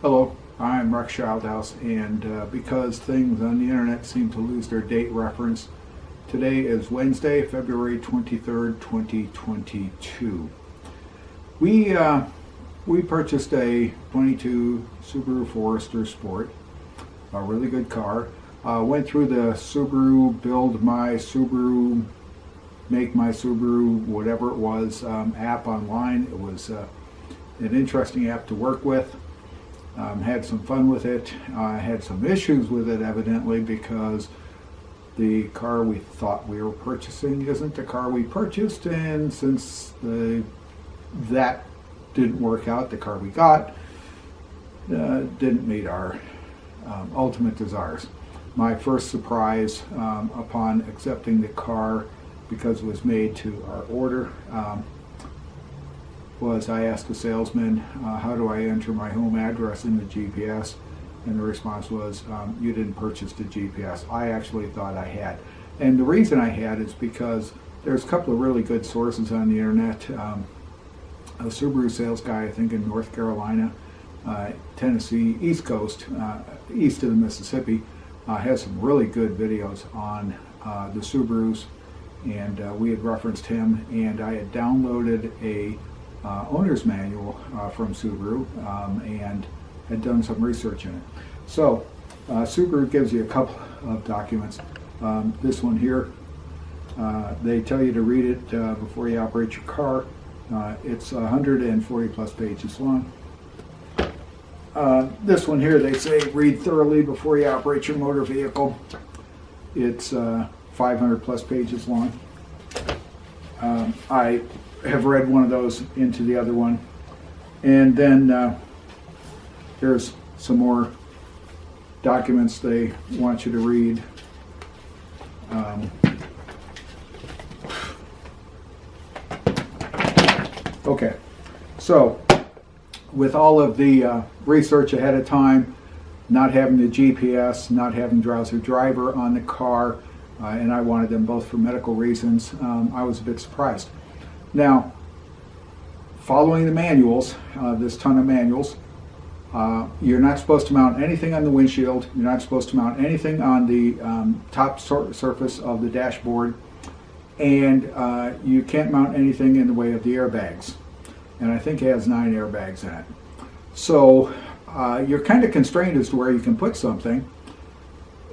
Hello, I'm Rex Childhouse, and because things on the internet seem to lose their date reference, today is Wednesday, February 23rd, 2022. We purchased a 22 Subaru Forester Sport, a really good car. Went through the Subaru Build My Subaru, Make My Subaru, whatever it was, app online. It was an interesting app to work with. Had some fun with it. Had some issues with it, evidently, because the car we thought we were purchasing isn't the car we purchased, and since that didn't work out, the car we got didn't meet our ultimate desires. My first surprise upon accepting the car, because it was made to our order, was I asked the salesman, how do I enter my home address in the GPS? And the response was, you didn't purchase the GPS. I actually thought I had. And the reason I had is because there's a couple of really good sources on the internet. A Subaru sales guy, I think in North Carolina, Tennessee, East Coast, east of the Mississippi, has some really good videos on the Subarus, and we had referenced him, and I had downloaded a owner's manual from Subaru and had done some research in it. So Subaru gives you a couple of documents. This one here, they tell you to read it before you operate your car. It's 140 plus pages long. This one here, they say read thoroughly before you operate your motor vehicle. It's 500 plus pages long. I have read one of those into the other one, and then there's some more documents they want you to read. Okay, so with all of the research ahead of time, not having the GPS, not having drowser driver on the car, and I wanted them both for medical reasons, I was a bit surprised. Now, following the manuals, this ton of manuals, you're not supposed to mount anything on the windshield. You're not supposed to mount anything on the top surface of the dashboard, and you can't mount anything in the way of the airbags. And I think it has 9 airbags in it. So you're kind of constrained as to where you can put something.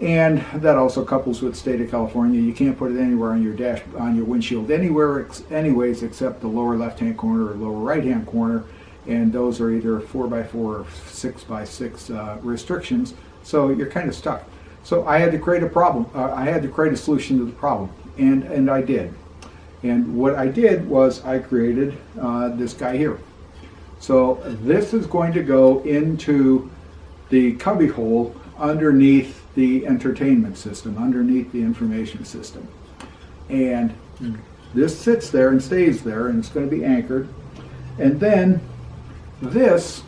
And that also couples with the state of California. You can't put it anywhere on your windshield anyways, except the lower left-hand corner or lower right-hand corner, and those are either 4x4 or 6x6 restrictions. So you're kind of stuck. So I had to create a problem. I had to create a solution to the problem, and I did. And what I did was I created this guy here. So this is going to go into the cubby hole underneath the entertainment system, underneath the information system. And this sits there and stays there, and it's going to be anchored. And then this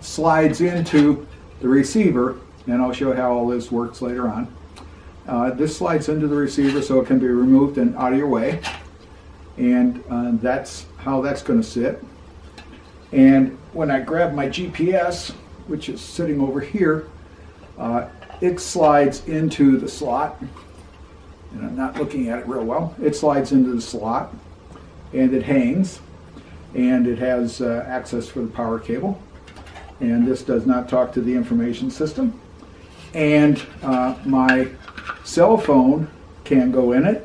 slides into the receiver, and I'll show how all this works later on. This slides into the receiver so it can be removed and out of your way. And that's how that's going to sit. And when I grab my GPS, which is sitting over here, it slides into the slot, and I'm not looking at it real well. It slides into the slot, and it hangs, and it has access for the power cable, and this does not talk to the information system. And my cell phone can go in it,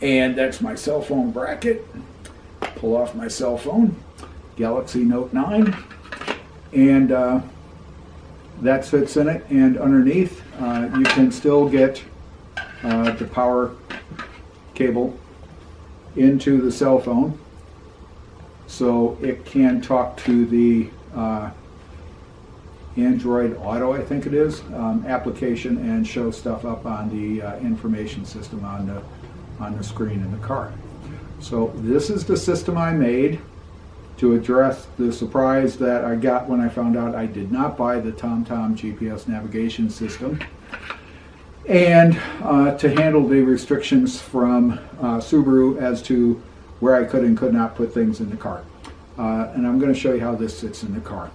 and that's my cell phone bracket. Pull off my cell phone, Galaxy Note 9, and that fits in it, and underneath you can still get the power cable into the cell phone, so it can talk to the Android Auto, I think it is, application, and show stuff up on the information system on the screen in the car. So this is the system I made to address the surprise that I got when I found out I did not buy the TomTom GPS navigation system, and to handle the restrictions from Subaru as to where I could and could not put things in the car. And I'm going to show you how this sits in the car.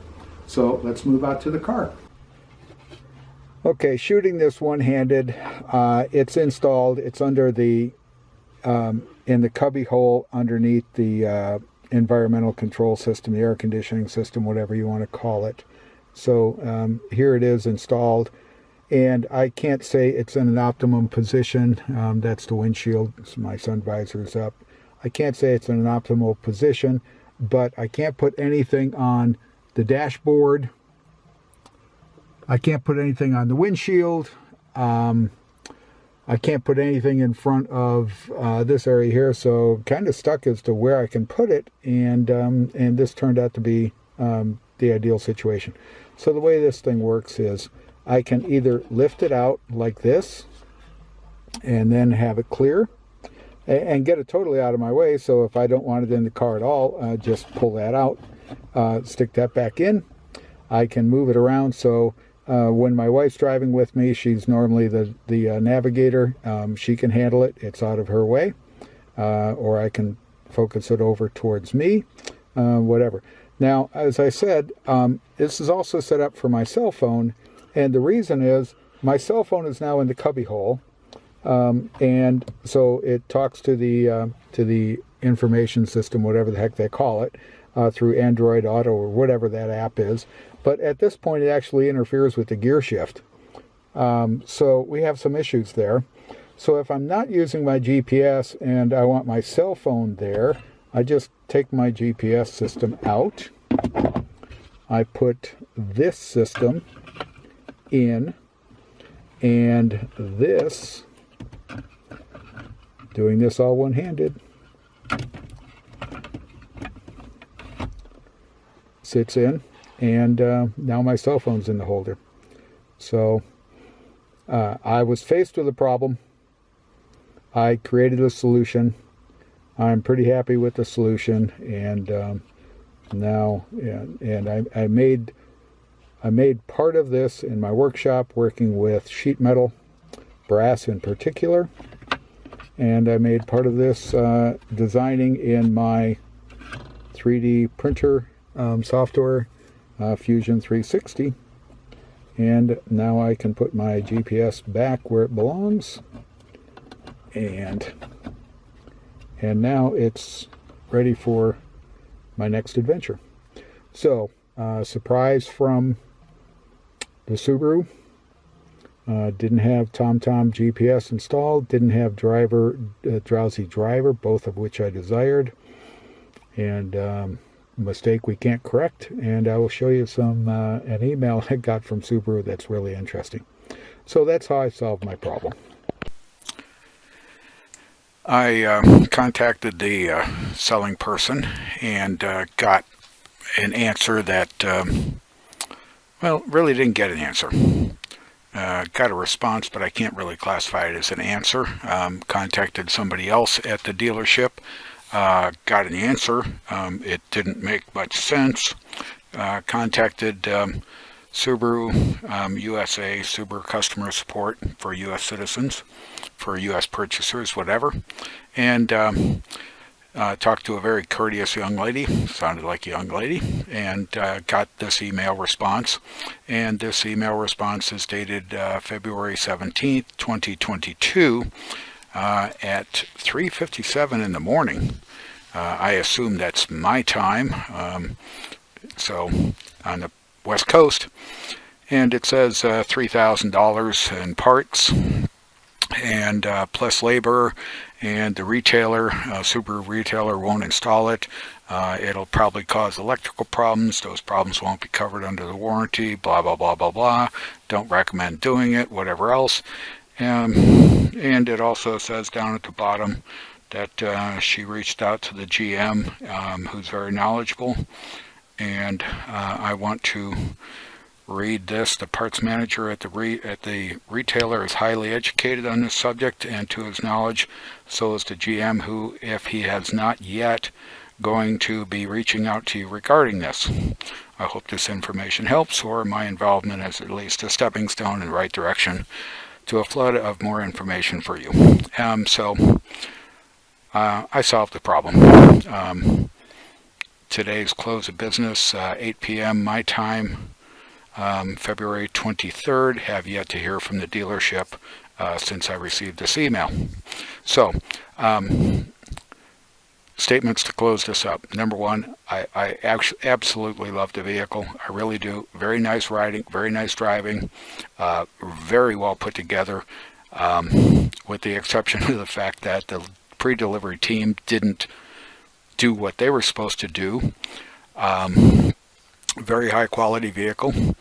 So let's move out to the car. Okay, shooting this one-handed. It's installed. It's under the in the cubby hole underneath the environmental control system, the air conditioning system, whatever you want to call it. So here it is installed, and I can't say it's in an optimum position. That's the windshield. So my sun visor is up. I can't say it's in an optimal position, but I can't put anything on the dashboard. I can't put anything on the windshield. I can't put anything in front of this area here, so kind of stuck as to where I can put it, and this turned out to be the ideal situation. So the way this thing works is I can either lift it out like this and then have it clear and get it totally out of my way, so if I don't want it in the car at all, just pull that out, stick that back in. I can move it around, so when my wife's driving with me, she's normally the navigator. She can handle it. It's out of her way. Or I can focus it over towards me, whatever. Now, as I said, this is also set up for my cell phone. And the reason is my cell phone is now in the cubby hole. And so it talks to the information system, whatever the heck they call it, through Android Auto or whatever that app is. But at this point, it actually interferes with the gear shift. So we have some issues there. So if I'm not using my GPS and I want my cell phone there, I just take my GPS system out. I put this system in, and this, doing this all one-handed, sits in. And now my cell phone's in the holder. So I was faced with a problem. I created a solution. I'm pretty happy with the solution. And now, I made part of this in my workshop working with sheet metal, brass in particular. And I made part of this designing in my 3D printer software, Fusion 360, and now I can put my GPS back where it belongs, and now it's ready for my next adventure. So, surprise from the Subaru. Didn't have TomTom GPS installed, didn't have Drowsy Driver, both of which I desired, and mistake we can't correct, and I will show you an email I got from Subaru that's really interesting. So that's how I solved my problem. I contacted the selling person and got an answer that, really didn't get an answer. Got a response, but I can't really classify it as an answer. Contacted somebody else at the dealership. Got an answer. It didn't make much sense. Contacted Subaru USA, Subaru customer support for U.S. citizens, for U.S. purchasers, whatever, and talked to a very courteous young lady, sounded like a young lady, and got this email response. And this email response is dated February 17th, 2022. At 3:57 in the morning. I assume that's my time, so on the West Coast, and it says $3,000 in parts, and plus labor, and the retailer, Subaru retailer, won't install it. It'll probably cause electrical problems. Those problems won't be covered under the warranty, blah, blah, blah, blah, blah. Don't recommend doing it, whatever else. And it also says down at the bottom that she reached out to the GM, who's very knowledgeable, and I want to read this. The parts manager at the retailer is highly educated on this subject, and to his knowledge, so is the GM, who, if he has not yet, going to be reaching out to you regarding this. I hope this information helps, or my involvement is at least a stepping stone in the right direction to a flood of more information for you. So I solved the problem. today's close of business, 8 p.m. my time, February 23rd. Have yet to hear from the dealership since I received this email. So, statements to close this up. Number one, I actually absolutely love the vehicle. I really do. Very nice riding, very nice driving, very well put together, with the exception of the fact that the pre-delivery team didn't do what they were supposed to do. Very high quality vehicle.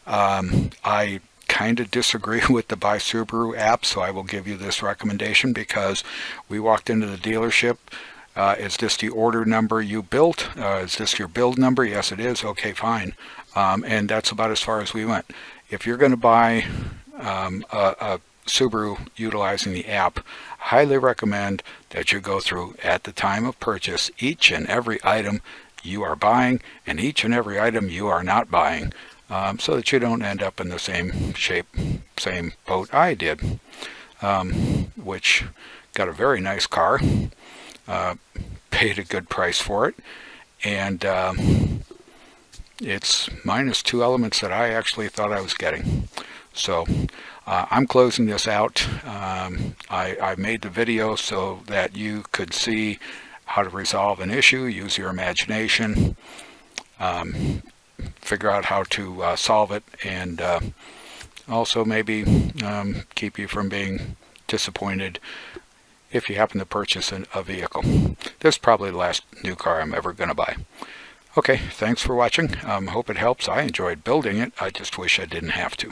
I kind of disagree with the Buy Subaru app, so I will give you this recommendation because we walked into the dealership. Is this the order number you built? Is this your build number? Yes, it is. Okay, fine. And that's about as far as we went. If you're going to buy a Subaru utilizing the app, highly recommend that you go through at the time of purchase each and every item you are buying and each and every item you are not buying, so that you don't end up in the same boat I did, which got a very nice car, paid a good price for it, and it's minus two elements that I actually thought I was getting. So I'm closing this out. I made the video so that you could see how to resolve an issue, use your imagination, figure out how to solve it, and also maybe keep you from being disappointed if you happen to purchase a vehicle. This is probably the last new car I'm ever going to buy. Okay, thanks for watching. Hope it helps. I enjoyed building it. I just wish I didn't have to.